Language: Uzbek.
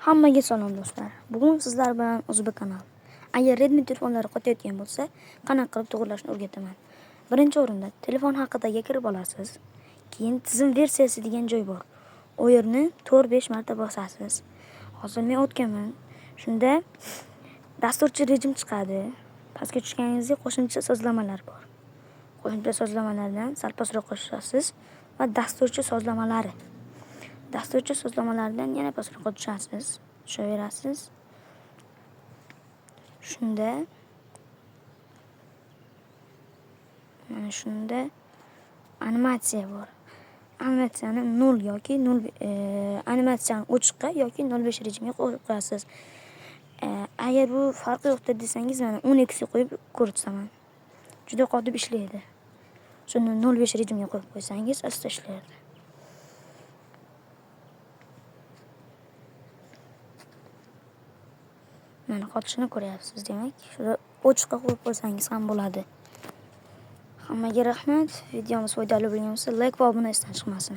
Hammaga salom do'stlar. Bugun sizlar bilan O'zbek kanal. Agar Redmi telefonlari qotayotgan bo'lsa, qanaqa qilib to'g'rilashni o'rgataman. Birinchi o'rinda telefon haqidagi kirib olasiz. Keyin tizim versiyasi degan joy bor. U yerni 4-5 marta bosasiz. Hozir men o'tganman. Shunda dasturchi rejim chiqadi. Pastga tushganingizda qo'shimcha sozlamalar bor. Qo'shimcha sozlamalardan sal pastroq qo'shasiz va dasturchi sozlamalari. Dasturchi sozlamalardan yana pastroqqa tushasiz. Tushaverasiz. Shunda animatsiya bor. Animatsiyani 0 yoki 0 animatsiyani o'chiqqa yoki 05 rejimga qo'yib qo'yasiz. Agar bu farqi yo'qda desangiz, mana 10x ga qo'yib ko'rsataman. Juda qotib ishlaydi. Shuni 05 rejimga qo'yib qo'ysangiz, asta ishlaydi. Mana qotishini ko'ryapsiz, demak. Shuni o'chiqqa qo'yib qo'ysangiz ham bo'ladi. Hammaga rahmat. Videomiz foydali bo'lgan bo'lsa, like va obuna esdan chiqmasin.